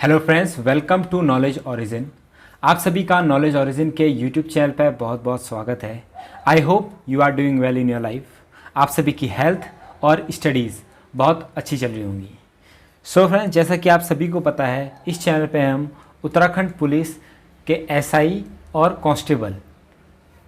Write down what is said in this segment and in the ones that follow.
Hello friends, welcome to knowledge origin. आप सभी का नॉलेज ओरिजिन के यूट्यूब चैनल पर बहुत बहुत स्वागत है। I hope you are doing well in your life. आप सभी की हेल्थ और स्टडीज़ बहुत अच्छी चल रही होंगी। सो फ्रेंड्स, जैसा कि आप सभी को पता है, इस चैनल पे हम उत्तराखंड पुलिस के एसआई और कांस्टेबल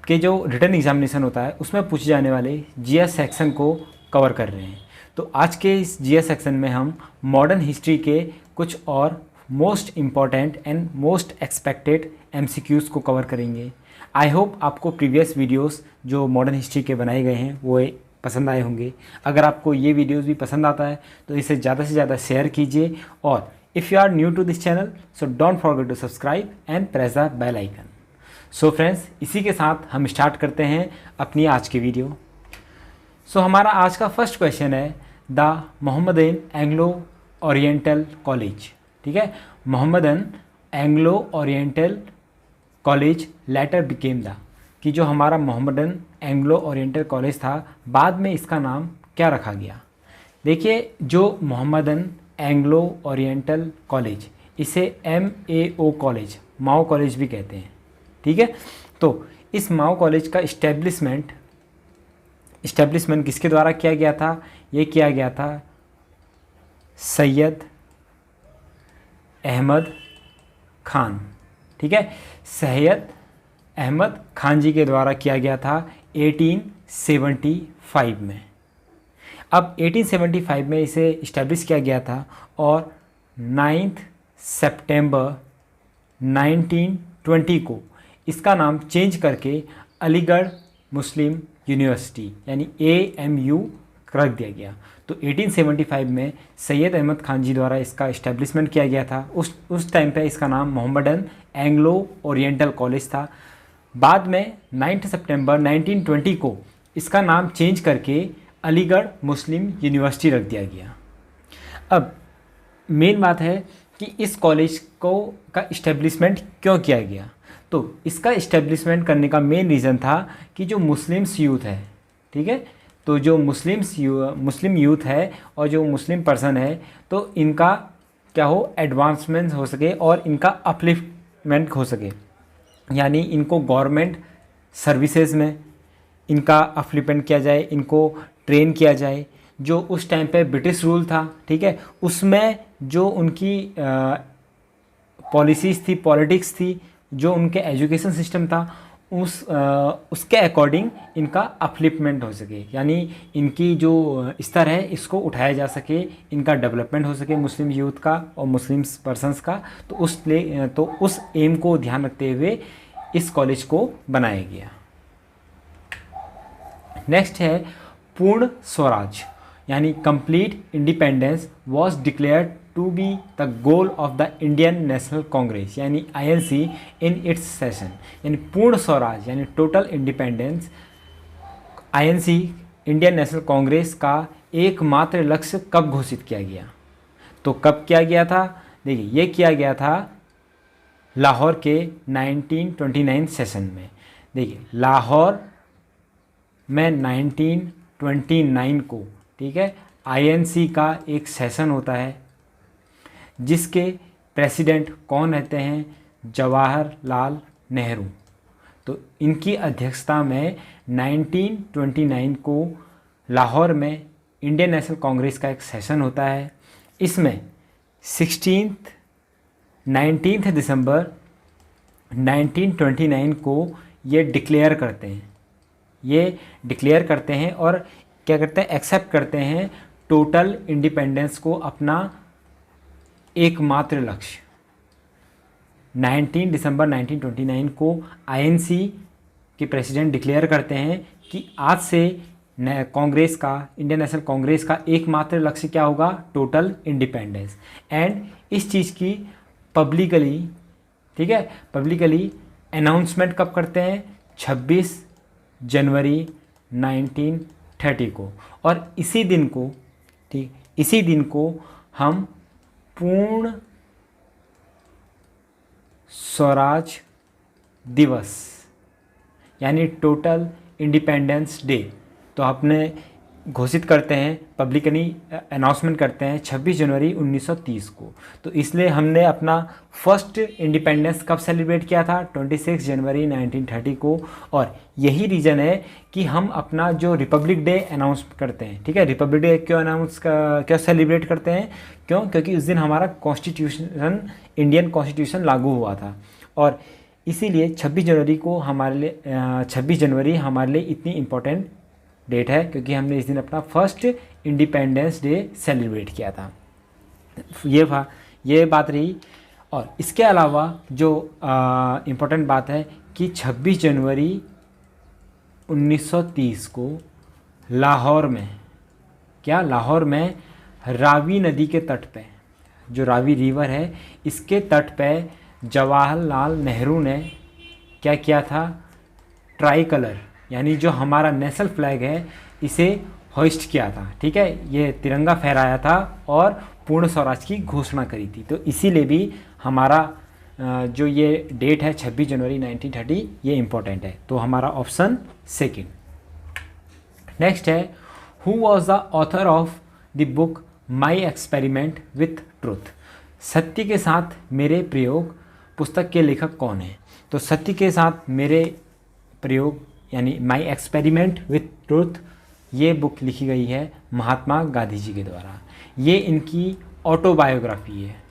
के जो रिटर्न एग्जामिनेशन होता है उसमें पूछे जाने वाले जीएस सेक्शन को कवर कर रहे हैं। तो आज के इस जीएस सेक्शन में हम मॉडर्न हिस्ट्री के कुछ और most important and most expected MCQs को कवर करेंगे। आई होप आपको प्रीवियस वीडियोस जो मॉडर्न हिस्ट्री के बनाए गए हैं वो पसंद आए होंगे। अगर आपको ये वीडियोस भी पसंद आता है तो इसे ज़्यादा से ज़्यादा शेयर कीजिए, और if you are new to this channel so don't forget to subscribe and press the bell icon. So friends, इसी के साथ हम स्टार्ट करते हैं अपनी आज की वीडियो। सो हमारा आज का फर्स्ट क्वेश्चन है the Mohammedan Anglo oriental college. ठीक है, Mohammedan Anglo oriental college letter became the, कि जो हमारा मोहम्मदन एंग्लो ओरिएंटल कॉलेज था बाद में इसका नाम क्या रखा गया। देखिए, जो मोहम्मदन एंग्लो ओरिएंटल कॉलेज, इसे MAO कॉलेज, माओ कॉलेज भी कहते हैं। ठीक है, तो इस माओ कॉलेज का इस्टेब्लिशमेंट किसके द्वारा किया गया था? ये किया गया था सैयद अहमद खान। ठीक है, सैयद अहमद खान जी के द्वारा किया गया था 1875 में। अब 1875 में इसे इस्टेब्लिश किया गया था और 9 सितंबर 1920 को इसका नाम चेंज करके अलीगढ़ मुस्लिम यूनिवर्सिटी यानी AMU रख दिया गया। तो 1875 में सैयद अहमद खान जी द्वारा इसका इस्टेब्लिशमेंट किया गया था। उस टाइम पे इसका नाम मोहम्मदन एंग्लो ओरिएंटल कॉलेज था। बाद में 9 सितंबर 1920 को इसका नाम चेंज करके अलीगढ़ मुस्लिम यूनिवर्सिटी रख दिया गया। अब मेन बात है कि इस कॉलेज का इस्टेब्लिशमेंट क्यों किया गया। तो इसका इस्टेब्लिशमेंट करने का मेन रीज़न था कि जो मुस्लिम्स यूथ है, ठीक है, तो जो मुस्लिम यूथ है और जो मुस्लिम पर्सन है, तो इनका क्या हो, एडवांसमेंट हो सके और इनका अपलिफ्टमेंट हो सके, यानी इनको गवर्नमेंट सर्विसेज में इनका अपलिफ्टमेंट किया जाए, इनको ट्रेन किया जाए। जो उस टाइम पे ब्रिटिश रूल था, ठीक है, उसमें जो उनकी पॉलिसीज़ थी, पॉलिटिक्स थी, जो उनके एजुकेशन सिस्टम था, उसके अकॉर्डिंग इनका अपलिफ्टमेंट हो सके, यानी इनकी जो स्तर है इसको उठाया जा सके, इनका डेवलपमेंट हो सके मुस्लिम यूथ का और मुस्लिम पर्सनस का। तो उस एम को ध्यान रखते हुए इस कॉलेज को बनाया गया। नेक्स्ट है पूर्ण स्वराज, यानी complete independence was declared to be the goal of the Indian National Congress यानी INC इन इट्स सेशन। यानी पूर्ण स्वराज यानी total independence INC Indian National Congress का एकमात्र लक्ष्य कब घोषित किया गया? तो कब किया गया था? देखिए, ये किया गया था लाहौर के 1929 सेशन में। देखिए, लाहौर में 1929 को, ठीक है, INC का एक सेशन होता है जिसके प्रेसिडेंट कौन रहते हैं? जवाहरलाल नेहरू। तो इनकी अध्यक्षता में 1929 को लाहौर में इंडियन नेशनल कांग्रेस का एक सेशन होता है। इसमें 19 दिसंबर 1929 को ये डिक्लेयर करते हैं और क्या करते हैं? एक्सेप्ट करते हैं टोटल इंडिपेंडेंस को अपना एकमात्र लक्ष्य। 19 दिसंबर 1929 को INC के प्रेसिडेंट डिक्लेयर करते हैं कि आज से कांग्रेस का, इंडियन नेशनल कांग्रेस का एकमात्र लक्ष्य क्या होगा? Total independence. एंड इस चीज़ की पब्लिकली, ठीक है, पब्लिकली अनाउंसमेंट कब करते हैं? 26 जनवरी 1930 को। और इसी दिन को हम पूर्ण स्वराज दिवस यानी टोटल इंडिपेंडेंस डे, तो आपने घोषित करते हैं, पब्लिकली अनाउंसमेंट करते हैं 26 जनवरी 1930 को। तो इसलिए हमने अपना फर्स्ट इंडिपेंडेंस कब सेलिब्रेट किया था? 26 जनवरी 1930 को। और यही रीज़न है कि हम अपना जो रिपब्लिक डे अनाउंस करते हैं, ठीक है। रिपब्लिक डे क्यों सेलिब्रेट करते हैं? क्योंकि उस दिन हमारा कॉन्स्टिट्यूशन, इंडियन कॉन्स्टिट्यूशन लागू हुआ था। और इसीलिए 26 जनवरी को हमारे लिए 26 जनवरी हमारे लिए इतनी इम्पोर्टेंट डेट है, क्योंकि हमने इस दिन अपना फर्स्ट इंडिपेंडेंस डे सेलिब्रेट किया था। ये बात रही। और इसके अलावा जो इम्पोर्टेंट बात है कि 26 जनवरी 1930 को लाहौर में रावी नदी के तट पे, जो रावी रिवर है, इसके तट पे जवाहरलाल नेहरू ने क्या किया था? ट्राई कलर, यानी जो हमारा नेशनल फ्लैग है, इसे होइस्ट किया था, ठीक है। ये तिरंगा फहराया था और पूर्ण स्वराज की घोषणा करी थी। तो इसीलिए भी हमारा जो ये डेट है 26 जनवरी 1930, ये इम्पोर्टेंट है। तो हमारा ऑप्शन सेकंड। नेक्स्ट है, who was the author of the book my experiment with truth? सत्य के साथ मेरे प्रयोग पुस्तक के लेखक कौन है? तो सत्य के साथ मेरे प्रयोग यानी माई एक्सपेरिमेंट विथ ट्रूथ, ये बुक लिखी गई है महात्मा गांधी जी के द्वारा। ये इनकी ऑटोबायोग्राफी है।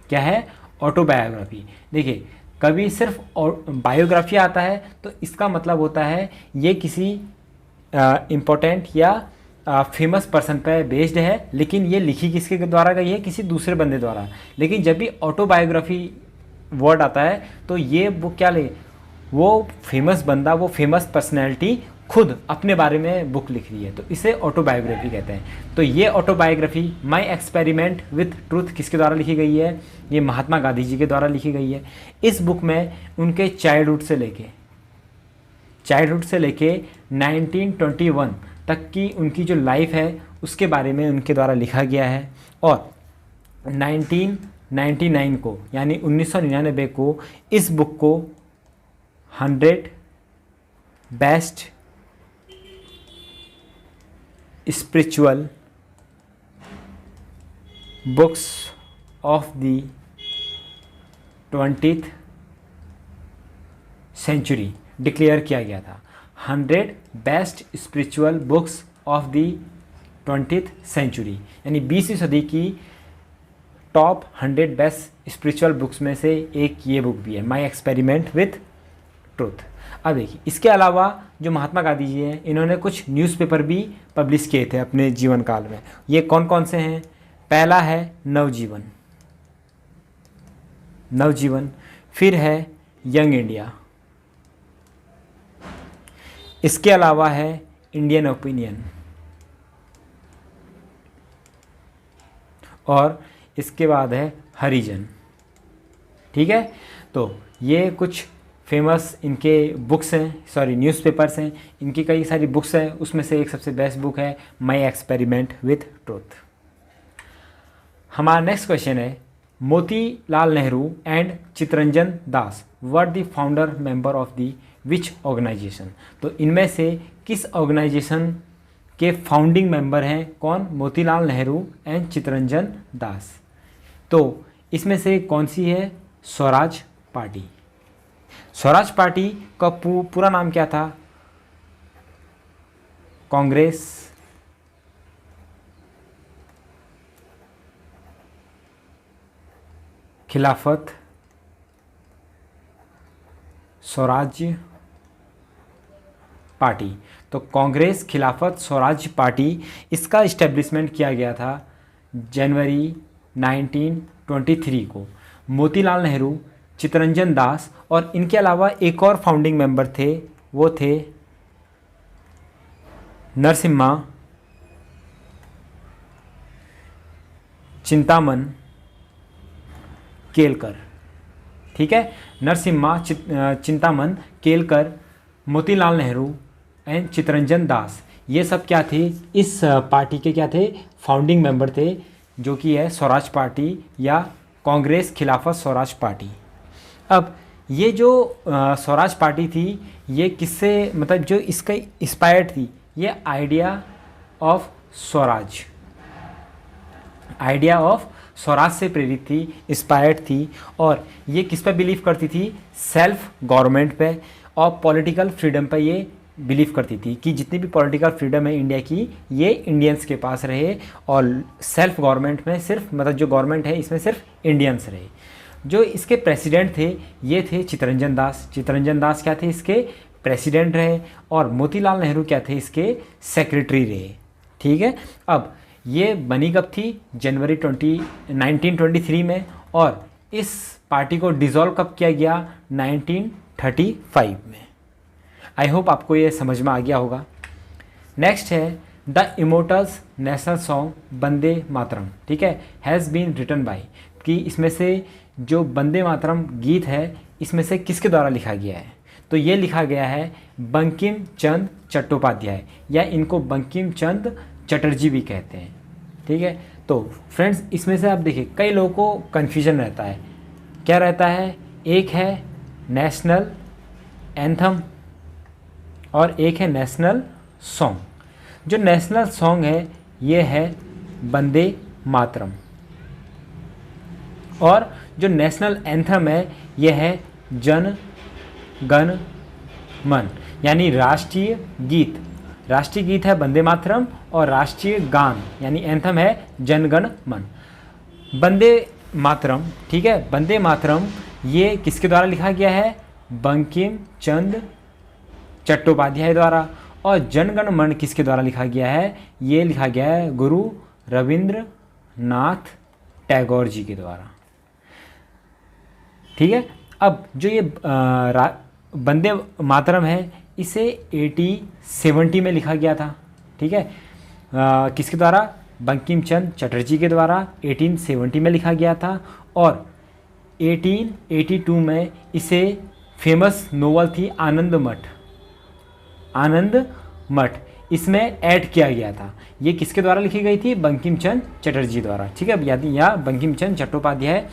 क्या है? ऑटोबायोग्राफी। देखिए, कभी सिर्फ बायोग्राफी आता है तो इसका मतलब होता है ये किसी इम्पोर्टेंट या फेमस पर्सन पे बेस्ड है, लेकिन ये लिखी किसके द्वारा गई है? किसी दूसरे बंदे द्वारा। लेकिन जब भी ऑटोबायोग्राफी वर्ड आता है तो ये बुक क्या ले, वो फेमस बंदा, वो फेमस पर्सनैलिटी खुद अपने बारे में बुक लिख रही है, तो इसे ऑटोबायोग्राफी कहते हैं। तो ये autobiography my experiment with truth किसके द्वारा लिखी गई है? ये महात्मा गांधी जी के द्वारा लिखी गई है। इस बुक में उनके चाइल्डहुड से लेके 1921 तक की उनकी जो लाइफ है उसके बारे में उनके द्वारा लिखा गया है। और 1999 को, यानी 1999 को, इस बुक को 100 best spiritual books of the 20th century declare किया गया था। 100 best spiritual books of the 20th century, यानी 20वीं सदी की टॉप 100 बेस्ट स्पिरिचुअल बुक्स में से एक ये बुक भी है, माई एक्सपेरिमेंट विथ ट्रूथ। अब देखिए, इसके अलावा जो महात्मा गांधी जी हैं, इन्होंने कुछ न्यूज़पेपर भी पब्लिश किए थे अपने जीवन काल में। ये कौन कौन से हैं? पहला है नवजीवन, फिर है यंग इंडिया, इसके अलावा है इंडियन ओपिनियन, और इसके बाद है हरिजन। ठीक है, तो ये कुछ फेमस इनके बुक्स हैं, सॉरी न्यूज़पेपर्स हैं। इनकी कई सारी बुक्स हैं, उसमें से एक सबसे बेस्ट बुक है माई एक्सपेरिमेंट विथ ट्रूथ। हमारा नेक्स्ट क्वेश्चन है, Motilal Nehru and Chittaranjan Das were the founder member of the which organization? तो इनमें से किस ऑर्गेनाइजेशन के फाउंडिंग मेंबर हैं? कौन? मोतीलाल नेहरू एंड चित्तरंजन दास। तो इसमें से कौन सी है? स्वराज पार्टी। स्वराज पार्टी का पूरा नाम क्या था? कांग्रेस खिलाफत स्वराज्य पार्टी। तो कांग्रेस खिलाफत स्वराज पार्टी, इसका इस्टेब्लिशमेंट किया गया था जनवरी 1923 को। मोतीलाल नेहरू, चित्तरंजन दास और इनके अलावा एक और फाउंडिंग मेंबर थे, वो थे नरसिम्हा चिंतामन केलकर। ठीक है, नरसिम्हा चिंतामन केलकर, मोतीलाल नेहरू एंड चित्तरंजन दास, ये सब क्या थे? इस पार्टी के क्या थे? फाउंडिंग मेंबर थे, जो कि है स्वराज पार्टी या कांग्रेस खिलाफत स्वराज पार्टी। अब ये जो स्वराज पार्टी थी, ये किससे, मतलब जो इसका इंस्पायर्ड थी, ये idea of Swaraj, idea of Swaraj से प्रेरित थी, इंस्पायर्ड थी। और ये किस पे बिलीव करती थी? सेल्फ गवर्नमेंट पे और पॉलिटिकल फ्रीडम पे ये बिलीव करती थी कि जितनी भी पॉलिटिकल फ्रीडम है इंडिया की, ये इंडियंस के पास रहे, और सेल्फ गवर्नमेंट में सिर्फ मतलब जो गवर्नमेंट है इसमें सिर्फ इंडियंस रहे। जो इसके प्रेसिडेंट थे ये थे चित्तरंजन दास। चित्तरंजन दास क्या थे? इसके प्रेसिडेंट रहे। और मोतीलाल नेहरू क्या थे? इसके सेक्रेटरी रहे। ठीक है, अब ये बनी कब थी? जनवरी 1923 में। और इस पार्टी को डिसॉल्व कब किया गया? 1935 में। आई होप आपको ये समझ में आ गया होगा। नेक्स्ट है the immortals national song Vande Mataram. ठीक है, हैज़ बीन रिटन बाय, कि इसमें से जो वंदे मातरम गीत है इसमें से किसके द्वारा लिखा गया है? तो ये लिखा गया है बंकिम चंद्र चट्टोपाध्याय, या इनको बंकिम चंद्र चटर्जी भी कहते हैं। ठीक है, तो फ्रेंड्स इसमें से आप देखिए कई लोगों को कन्फ्यूजन रहता है। क्या रहता है? एक है नेशनल एंथम और एक है नेशनल सॉन्ग। जो नेशनल सॉन्ग है ये है वंदे मातरम, और जो नेशनल एंथम है ये है जन गण मन, यानी राष्ट्रीय गीत। राष्ट्रीय गीत है वंदे मातरम और राष्ट्रीय गान यानी एंथम है जन गण मन। वंदे मातरम, ठीक है, वंदे मातरम ये किसके द्वारा लिखा गया है? बंकिम चंद्र चट्टोपाध्याय द्वारा। और जनगण मन किसके द्वारा लिखा गया है? ये लिखा गया है गुरु रविंद्रनाथ टैगोर जी के द्वारा। ठीक है, अब जो ये वंदे मातरम है इसे 1870 में लिखा गया था। ठीक है, किसके द्वारा? बंकिम चंद्र चटर्जी के द्वारा 1870 में लिखा गया था। और 1882 में इसे फेमस नोवेल थी आनंद मठ, आनंद मठ, इसमें ऐड किया गया था। ये किसके द्वारा लिखी गई थी? बंकिम चंद्र चटर्जी द्वारा। ठीक है, याद या बंकिम चंद्र चट्टोपाध्याय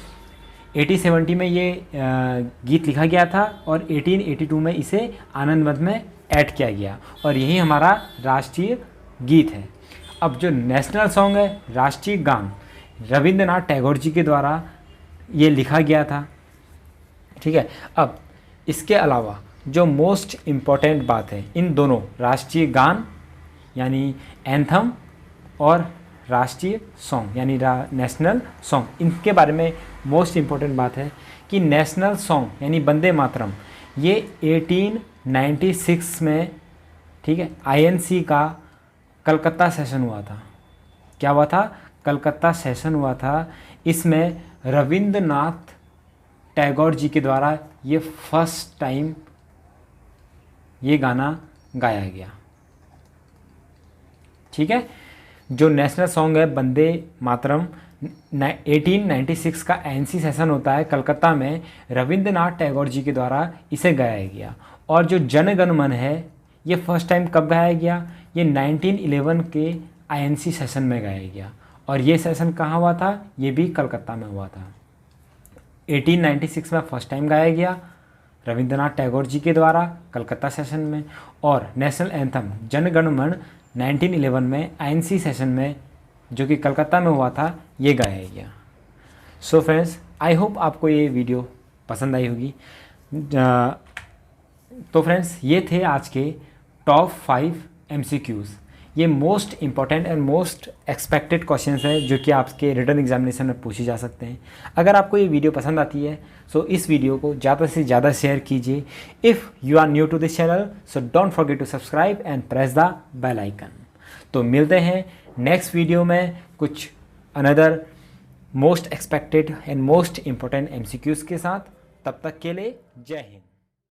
1870 में ये गीत लिखा गया था और 1882 में इसे आनंद मठ में ऐड किया गया, और यही हमारा राष्ट्रीय गीत है। अब जो नेशनल सॉन्ग है, राष्ट्रीय गान, रविंद्रनाथ टैगोर जी के द्वारा ये लिखा गया था। ठीक है, अब इसके अलावा जो मोस्ट इम्पॉर्टेंट बात है, इन दोनों राष्ट्रीय गान यानी एंथम और राष्ट्रीय सॉन्ग यानी नेशनल सॉन्ग, इनके बारे में मोस्ट इम्पॉर्टेंट बात है कि नेशनल सॉन्ग यानी वंदे मातरम ये 1896 में, ठीक है, आईएनसी का कलकत्ता सेशन हुआ था। क्या हुआ था? कलकत्ता सेशन हुआ था। इसमें रविंद्रनाथ टैगोर जी के द्वारा ये फर्स्ट टाइम ये गाना गाया गया। ठीक है, जो नेशनल सॉन्ग है वंदे मातरम 1896 का एनसी सेशन होता है कलकत्ता में, रविंद्रनाथ टैगोर जी के द्वारा इसे गाया गया। और जो जन गण मन है ये फर्स्ट टाइम कब गाया गया? ये 1911 के आईएनसी सेशन में गाया गया। और ये सेशन कहाँ हुआ था? ये भी कलकत्ता में हुआ था। 1896 में फर्स्ट टाइम गाया गया रविंद्रनाथ टैगोर जी के द्वारा कलकत्ता सेशन में, और नेशनल एंथम जन गण मन 1911 में आईएनसी सेशन में जो कि कलकत्ता में हुआ था ये गाया गया। सो फ्रेंड्स, आई होप आपको ये वीडियो पसंद आई होगी। तो फ्रेंड्स ये थे आज के टॉप 5 MCQs। ये most important and most expected questions है जो कि आपके रिटन एग्जामिनेशन में पूछे जा सकते हैं। अगर आपको ये वीडियो पसंद आती है सो इस वीडियो को ज़्यादा से ज़्यादा शेयर कीजिए। If you are new to this channel so don't forget to subscribe and press the bell icon. तो मिलते हैं नेक्स्ट वीडियो में कुछ another most expected and most important MCQs के साथ। तब तक के लिए जय हिंद।